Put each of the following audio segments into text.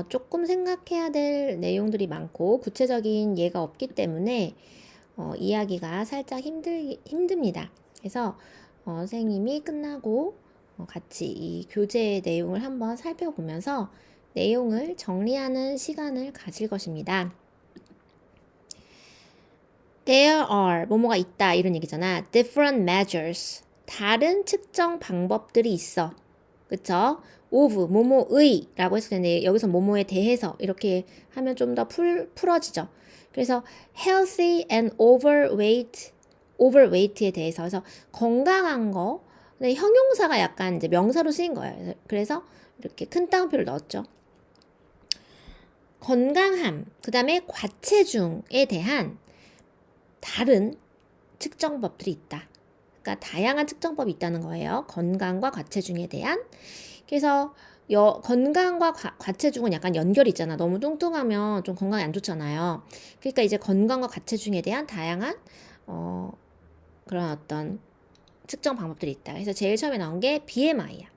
조금 생각해야 될 내용들이 많고 구체적인 예가 없기 때문에 이야기가 살짝 힘듭니다. 그래서 선생님이 끝나고 같이 이 교재 내용을 한번 살펴보면서 내용을 정리하는 시간을 가질 것입니다. There are 뭐뭐가 있다 이런 얘기잖아. Different measures 다른 측정 방법들이 있어. 그쵸? of 뭐뭐의 라고 했을 텐데 여기서 뭐뭐에 대해서 이렇게 하면 좀 더 풀어지죠. 그래서 healthy and overweight에 대해서 그래서 건강한 거 근데 형용사가 약간 이제 명사로 쓰인 거예요. 그래서 이렇게 큰 따옴표를 넣었죠. 건강함, 그 다음에 과체중에 대한 다른 측정법들이 있다. 그러니까 다양한 측정법이 있다는 거예요. 건강과 과체중에 대한. 그래서 건강과 과체중은 약간 연결이 있잖아. 너무 뚱뚱하면 좀 건강에 안 좋잖아요. 그러니까 이제 건강과 과체중에 대한 다양한 그런 어떤 측정 방법들이 있다. 그래서 제일 처음에 나온 게 BMI야.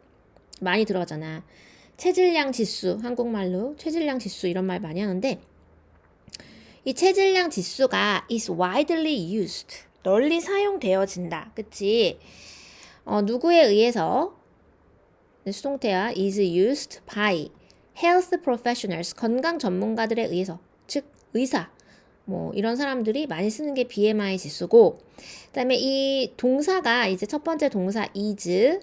많이 들어가잖아. 체질량 지수, 한국말로 체질량 지수 이런 말 많이 하는데 이 체질량 지수가 is widely used. 널리 사용되어진다. 그치? 누구에 의해서 수동태야 is used by health professionals. 건강 전문가들에 의해서. 즉, 의사. 뭐 이런 사람들이 많이 쓰는 게 BMI 지수고 그 다음에 이 동사가 이제 첫 번째 동사 is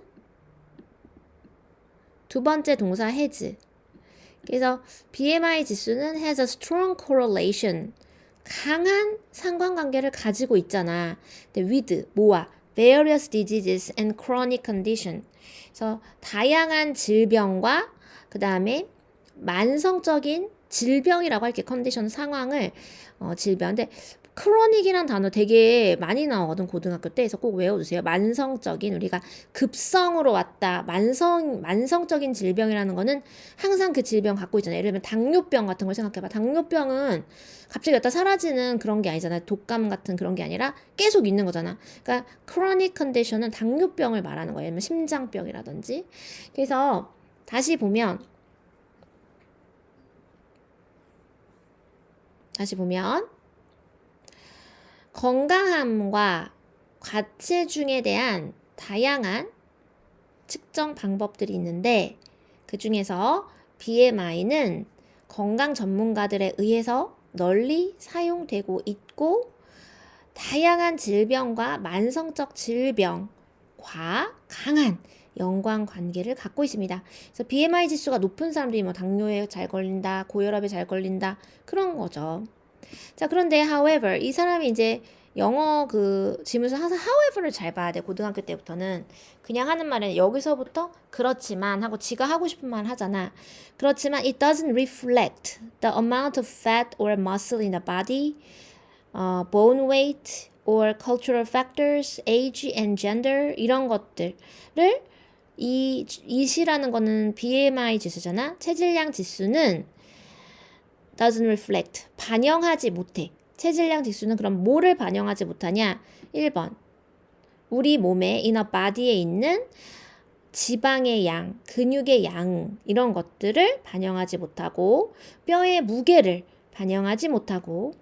두 번째 동사 has 그래서 BMI 지수는 has a strong correlation 강한 상관관계를 가지고 있잖아. with 뭐와 various diseases and chronic condition 그래서 다양한 질병과 그 다음에 만성적인 질병이라고 할게 컨디션 상황을 질병 근데 크로닉이란 단어 되게 많이 나오거든 고등학교 때 그래서 꼭 외워두세요. 만성적인 우리가 급성으로 왔다 만성적인 질병이라는 거는 항상 그 질병 갖고 있잖아요. 예를 들면 당뇨병 같은 걸 생각해봐. 당뇨병은 갑자기 왔다 사라지는 그런 게 아니잖아요. 독감 같은 그런 게 아니라 계속 있는 거잖아. 그러니까 chronic condition은 당뇨병을 말하는 거예요. 예를 들면 심장병이라든지. 그래서 다시 보면 건강함과 과체중에 대한 다양한 측정 방법들이 있는데 그 중에서 BMI는 건강 전문가들에 의해서 널리 사용되고 있고 다양한 질병과 만성적 질병과 강한 연관관계를 갖고 있습니다. 그래서 BMI 지수가 높은 사람들이 뭐 당뇨에 잘 걸린다, 고혈압에 잘 걸린다 그런 거죠. 자, 그런데 however 이 사람이 이제 영어 그 지문에서 항상 however를 잘 봐야 돼. 고등학교 때부터는 그냥 하는 말은 여기서부터 그렇지만 하고 지가 하고 싶은 말 하잖아. 그렇지만 it doesn't reflect the amount of fat or muscle in the body, bone weight or cultural factors, age and gender 이런 것들을 이 시라는 거는 BMI 지수잖아. 체질량 지수는 doesn't reflect 반영하지 못해. 체질량 지수는 그럼 뭐를 반영하지 못하냐? 1번 우리 몸에 inner body에 있는 지방의 양, 근육의 양 이런 것들을 반영하지 못하고 뼈의 무게를 반영하지 못하고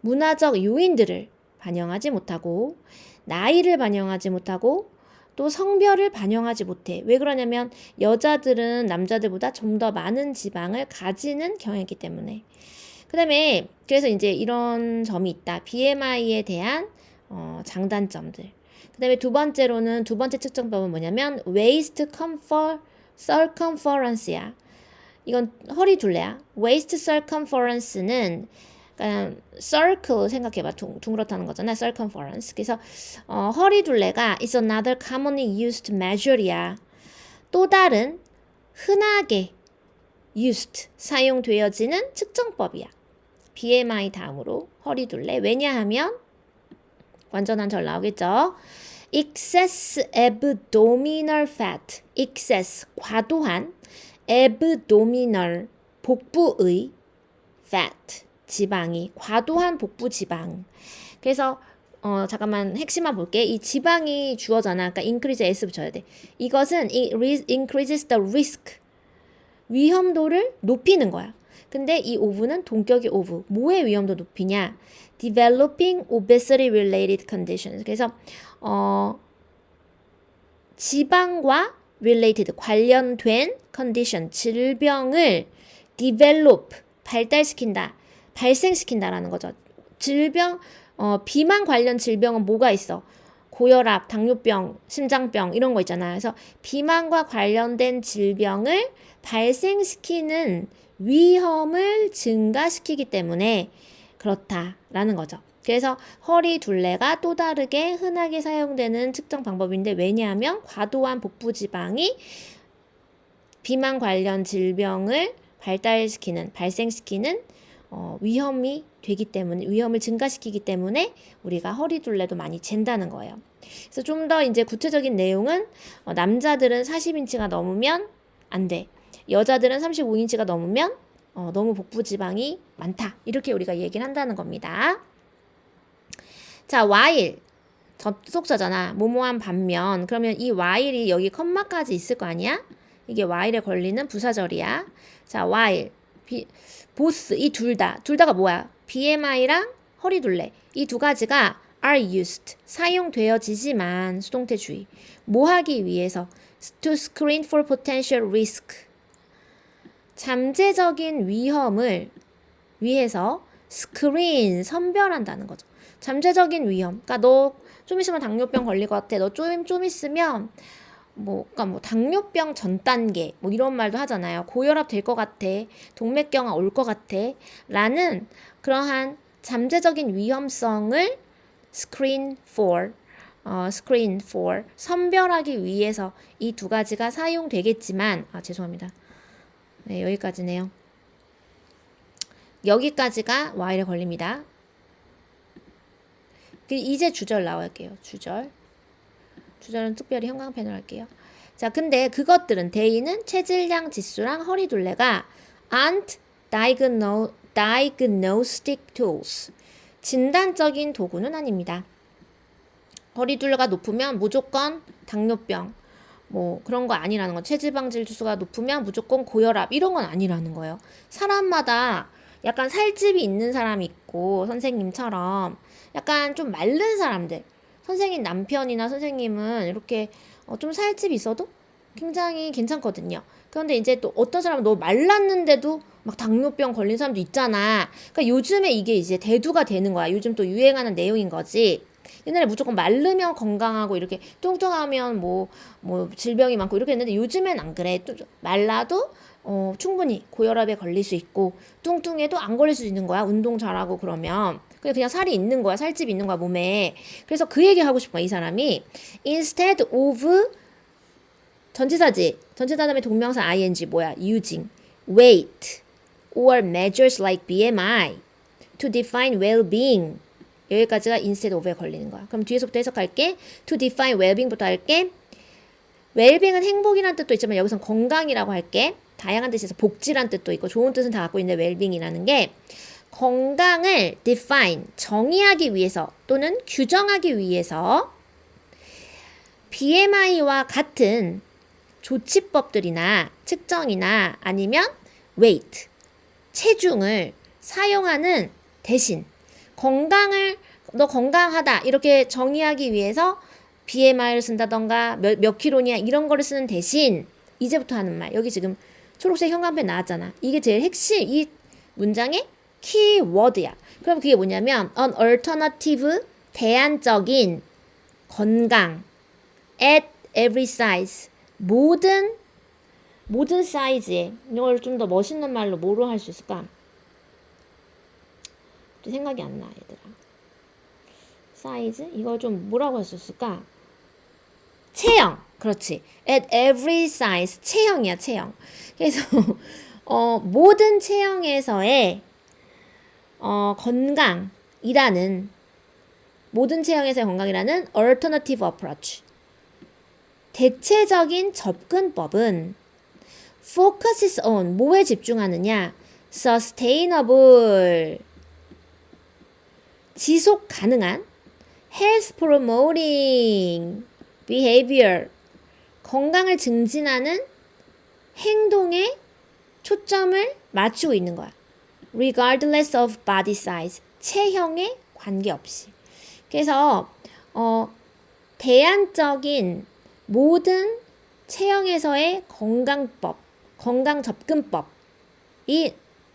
문화적 요인들을 반영하지 못하고 나이를 반영하지 못하고 또 성별을 반영하지 못해. 왜 그러냐면 여자들은 남자들보다 좀 더 많은 지방을 가지는 경향이 있기 때문에. 그 다음에 그래서 이제 이런 점이 있다. BMI에 대한 장단점들. 그 다음에 두 번째 측정법은 뭐냐면 waist circumference야. 이건 허리 둘레야. waist circumference는 그러니까 circle 생각해봐. 둥그렇다는 거잖아. circumference. 그래서 허리 둘레가 is another commonly used measure야. 또 다른 흔하게 used 사용되어지는 측정법이야. BMI 다음으로 허리 둘레. 왜냐하면 완전한 절 나오겠죠. excess abdominal fat. excess 과도한 abdominal 복부의 fat 지방이 과도한 복부 지방. 그래서 잠깐만 핵심만 볼게. 이 지방이 주어잖아. 그러니까 increase s 붙여야 돼. 이것은 increases the risk 위험도를 높이는 거야. 근데 이 of는 동격의 of. 뭐의 위험도 높이냐? Developing obesity related conditions. 그래서 지방과 related 관련된 condition 질병을 develop 발달시킨다. 발생시킨다라는 거죠. 질병 비만 관련 질병은 뭐가 있어? 고혈압, 당뇨병, 심장병 이런 거 있잖아요. 그래서 비만과 관련된 질병을 발생시키는 위험을 증가시키기 때문에 그렇다라는 거죠. 그래서 허리 둘레가 또 다르게 흔하게 사용되는 측정 방법인데 왜냐하면 과도한 복부 지방이 비만 관련 질병을 발생시키는 위험이 되기 때문에 위험을 증가시키기 때문에 우리가 허리 둘레도 많이 잰다는 거예요. 그래서 좀 더 이제 구체적인 내용은 남자들은 40인치가 넘으면 안 돼. 여자들은 35인치가 넘으면 너무 복부 지방이 많다. 이렇게 우리가 얘기를 한다는 겁니다. 자, while 접속사잖아. 뭐뭐한 반면. 그러면 이 while이 여기 컴마까지 있을 거 아니야? 이게 while에 걸리는 부사절이야. 자, while 보스 이 둘 다가 뭐야? BMI랑 허리둘레 이 두 가지가 are used 사용되어지지만 수동태 주의 뭐 하기 위해서 to screen for potential risk 잠재적인 위험을 위해서 screen 선별한다는 거죠. 잠재적인 위험. 그러니까 너 좀 있으면 당뇨병 걸릴 것 같아. 너 좀 있으면 그러니까 당뇨병 전 단계 이런 말도 하잖아요. 고혈압 될 것 같아. 동맥경화 올 것 같아. 라는 그러한 잠재적인 위험성을 screen for 선별하기 위해서 이 두 가지가 사용되겠지만 죄송합니다. 네, 여기까지네요. 여기까지가 while에 걸립니다. 이제 주절 나올게요. 주절은 특별히 형광펜을 할게요. 자, 근데 그것들은 대의는 체질량 지수랑 허리둘레가 aren't diagnostic tools. 진단적인 도구는 아닙니다. 허리둘레가 높으면 무조건 당뇨병, 그런 거 아니라는 거. 체지방질 지수가 높으면 무조건 고혈압, 이런 건 아니라는 거예요. 사람마다 약간 살집이 있는 사람이 있고, 선생님처럼 약간 좀 마른 사람들. 선생님 남편이나 선생님은 이렇게 좀 살집이 있어도 굉장히 괜찮거든요. 그런데 이제 또 어떤 사람은 너무 말랐는데도 막 당뇨병 걸린 사람도 있잖아. 그러니까 요즘에 이게 이제 대두가 되는 거야. 요즘 또 유행하는 내용인 거지. 옛날에 무조건 마르면 건강하고 이렇게 뚱뚱하면 질병이 많고 이렇게 했는데 요즘엔 안 그래. 말라도 충분히 고혈압에 걸릴 수 있고 뚱뚱해도 안 걸릴 수 있는 거야. 운동 잘하고 그러면. 그냥 살이 있는 거야. 살집이 있는 거야, 몸에. 그래서 그 얘기 하고 싶은 거야, 이 사람이. Instead of 전치사지. 전치사 다음에 동명사 ing 뭐야? using weight or measures like BMI to define well-being. 여기까지가 instead of에 걸리는 거야. 그럼 뒤에서부터 해석할게. To define well-being부터 할게. well-being은 행복이란 뜻도 있지만 여기선 건강이라고 할게. 다양한 뜻에서 복지란 뜻도 있고 좋은 뜻은 다 갖고 있는데 well-being이라는 게 건강을 define, 정의하기 위해서 또는 규정하기 위해서 BMI와 같은 조치법들이나 측정이나 아니면 weight, 체중을 사용하는 대신 너 건강하다 이렇게 정의하기 위해서 BMI를 쓴다던가 몇 킬로냐 이런 거를 쓰는 대신 이제부터 하는 말 여기 지금 초록색 형광펜 나왔잖아. 이게 제일 핵심 이 문장의 키워드야. 그럼 그게 뭐냐면 an alternative 대안적인 건강 at every size 모든 사이즈에 이걸 좀 더 멋있는 말로 뭐로 할 수 있을까? 생각이 안 나 얘들아. 사이즈? 이걸 좀 뭐라고 할 수 있을까? 체형. 그렇지. at every size 체형이야 체형. 그래서 모든 체형에서의 건강이라는 모든 체형에서의 건강이라는 alternative approach 대체적인 접근법은 focuses on 뭐에 집중하느냐 sustainable 지속 가능한 health promoting behavior 건강을 증진하는 행동에 초점을 맞추고 있는 거야. regardless of body size. 체형에 관계없이. 그래서 대안적인 모든 체형에서의 건강법, 건강 접근법. 이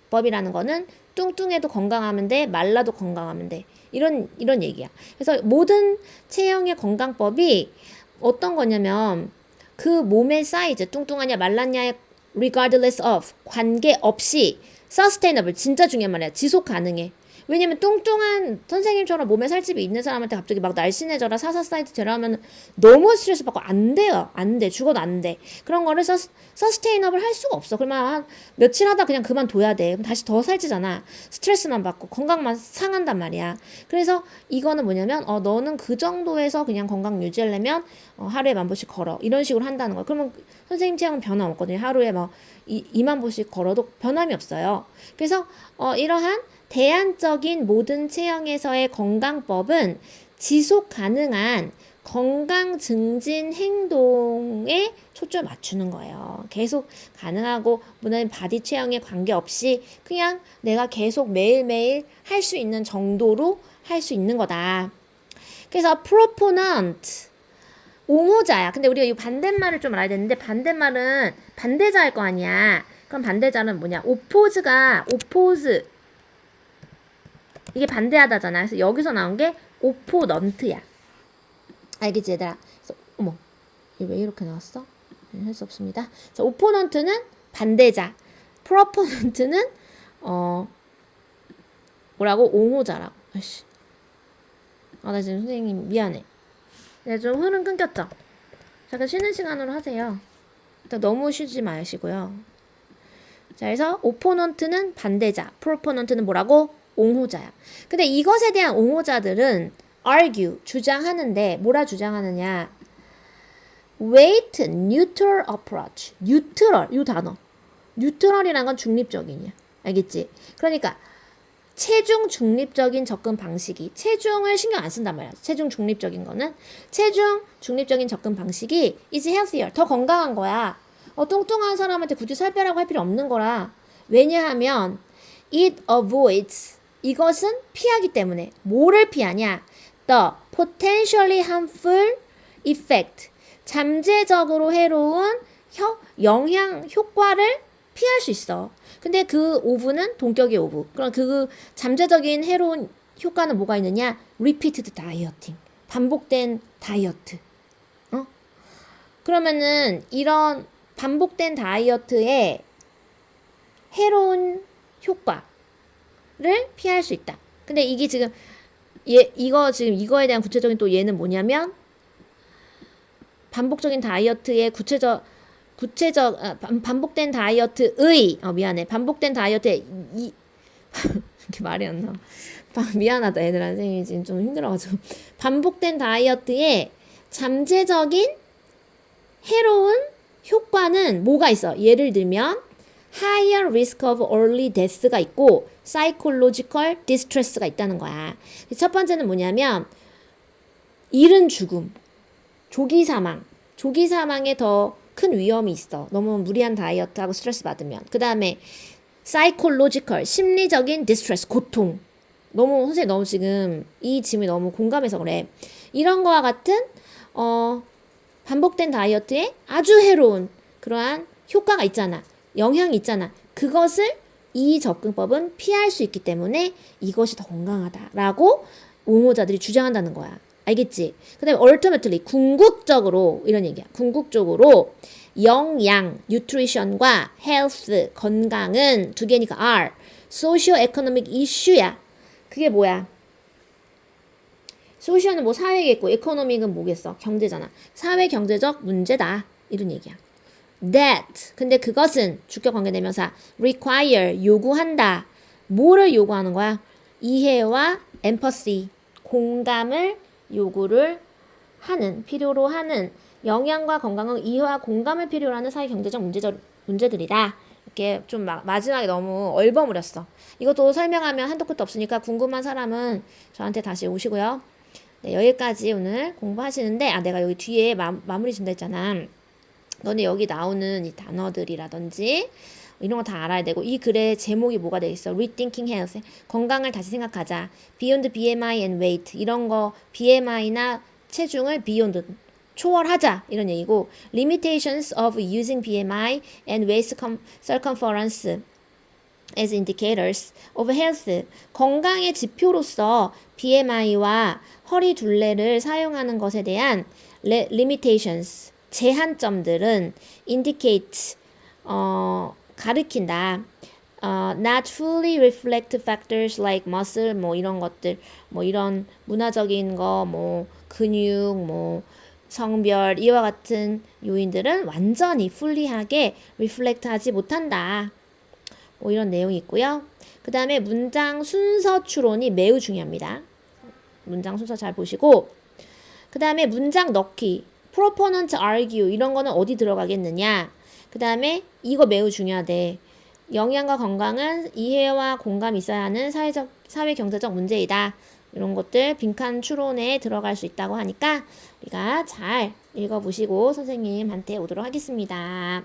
법이라는 거는 뚱뚱해도 건강하면 돼, 말라도 건강하면 돼. 이런 얘기야. 그래서 모든 체형의 건강법이 어떤 거냐면 그 몸의 사이즈, 뚱뚱하냐 말랐냐에 regardless of, 관계없이 sustainable, 진짜 중요한 말이야. 지속 가능해. 왜냐면 뚱뚱한 선생님처럼 몸에 살집이 있는 사람한테 갑자기 막 날씬해져라, 사사사이즈 되라 하면 너무 스트레스 받고 안 돼요. 안 돼. 죽어도 안 돼. 그런 거를 서스테이너블 할 수가 없어. 그러면 한 며칠 하다 그냥 그만둬야 돼. 그럼 다시 더 살찌잖아. 스트레스만 받고 건강만 상한단 말이야. 그래서 이거는 뭐냐면 너는 그 정도에서 그냥 건강 유지하려면 하루에 10,000보씩 걸어. 이런 식으로 한다는 거야. 그러면 선생님 체형은 변함 없거든요. 하루에 뭐 20,000보씩 걸어도 변함이 없어요. 그래서 이러한 대안적인 모든 체형에서의 건강법은 지속 가능한 건강 증진 행동에 초점을 맞추는 거예요. 계속 가능하고 물론 바디 체형에 관계없이 그냥 내가 계속 매일매일 할 수 있는 정도로 할 수 있는 거다. 그래서 proponent 옹호자야. 근데 우리가 이 반대말을 좀 알아야 되는데 반대말은 반대자일 거 아니야. 그럼 반대자는 뭐냐? oppose 이게 반대하다잖아. 그래서 여기서 나온 게 opponent야. 알겠지 얘들아? 그래서 어머 이게 왜 이렇게 나왔어? 할 수 없습니다. 그래서 opponent는 반대자, proponent는 뭐라고? 옹호자라고. 아이씨. 나 지금 선생님 미안해. 내가 좀 흐름 끊겼죠? 잠깐 쉬는 시간으로 하세요. 일단 너무 쉬지 마시고요. 자, 그래서 opponent는 반대자, proponent는 뭐라고? 옹호자야. 근데 이것에 대한 옹호자들은 argue, 주장하는데 뭐라 주장하느냐? weight neutral approach. neutral, 이 단어. neutral이란 건 중립적이냐. 알겠지? 그러니까 체중 중립적인 접근 방식이 체중을 신경 안 쓴단 말이야. 체중 중립적인 거는 체중 중립적인 접근 방식이 is healthier. 더 건강한 거야. 뚱뚱한 사람한테 굳이 살 빼라고 할 필요 없는 거라. 왜냐하면 it avoids 이것은 피하기 때문에 뭐를 피하냐? The potentially harmful effect 잠재적으로 해로운 영향 효과를 피할 수 있어. 근데 그 오브는 동격의 오브. 그럼 그 잠재적인 해로운 효과는 뭐가 있느냐? repeated dieting. 반복된 다이어트. 그러면은 이런 반복된 다이어트의 해로운 효과를 피할 수 있다. 근데 이게 지금 이거에 대한 구체적인 또 얘는 뭐냐면 반복적인 다이어트의 반복된 다이어트의 반복된 다이어트의 이렇게 말이 안 나와. 미안하다 얘들아. 선생님이 지금 좀 힘들어가지고 반복된 다이어트의 잠재적인 해로운 효과는 뭐가 있어? 예를 들면 higher risk of early death가 있고 psychological distress가 있다는 거야. 첫 번째는 뭐냐면 이른 죽음, 조기 사망에 더 큰 위험이 있어. 너무 무리한 다이어트하고 스트레스 받으면. 그 다음에 psychological, 심리적인 distress, 고통. 선생님 너무 지금 이 질문이 너무 공감해서 그래. 이런 거와 같은 반복된 다이어트에 아주 해로운 그러한 효과가 있잖아. 영향이 있잖아. 그것을 이 접근법은 피할 수 있기 때문에 이것이 더 건강하다라고 옹호자들이 주장한다는 거야. 알겠지? 그 다음에 ultimately, 궁극적으로 이런 얘기야. 궁극적으로 영양, nutrition과 health, 건강은 두 개니까 are socio-economic issue야. 그게 뭐야? 소시오는 뭐 사회겠고 economic은 뭐겠어? 경제잖아. 사회 경제적 문제다. 이런 얘기야. That, 근데 그것은 주격 관계대명사 require, 요구한다. 뭐를 요구하는 거야? 이해와 empathy, 공감을 요구를 하는, 필요로 하는 영양과 건강은 이해와 공감을 필요로 하는 사회 경제적 문제들이다. 이렇게 좀 마지막에 너무 얼버무렸어. 이것도 설명하면 한도 끝도 없으니까 궁금한 사람은 저한테 다시 오시고요. 네, 여기까지 오늘 공부하시는데 내가 여기 뒤에 마무리 준다 했잖아. 너네 여기 나오는 이 단어들이라든지 이런 거 다 알아야 되고 이 글의 제목이 뭐가 되겠어? Rethinking Health. 건강을 다시 생각하자. Beyond BMI and Weight. 이런 거 BMI나 체중을 beyond 초월하자 이런 얘기고 limitations of using BMI and waist circumference as indicators of health. 건강의 지표로서 BMI와 허리 둘레를 사용하는 것에 대한 limitations, 제한점들은 indicate, 가리킨다. not fully reflect factors like muscle, 뭐 이런 것들, 뭐 이런 문화적인 거, 뭐 근육, 뭐 성별 이와 같은 요인들은 완전히 fully하게 reflect 하지 못한다. 뭐 이런 내용이 있고요. 그 다음에 문장 순서 추론이 매우 중요합니다. 문장 순서 잘 보시고 그 다음에 문장 넣기 proponent argue 이런 거는 어디 들어가겠느냐. 그 다음에 이거 매우 중요하대. 영양과 건강은 이해와 공감이 있어야 하는 사회 경제적 문제이다. 이런 것들 빈칸 추론에 들어갈 수 있다고 하니까 우리가 잘 읽어보시고 선생님한테 오도록 하겠습니다.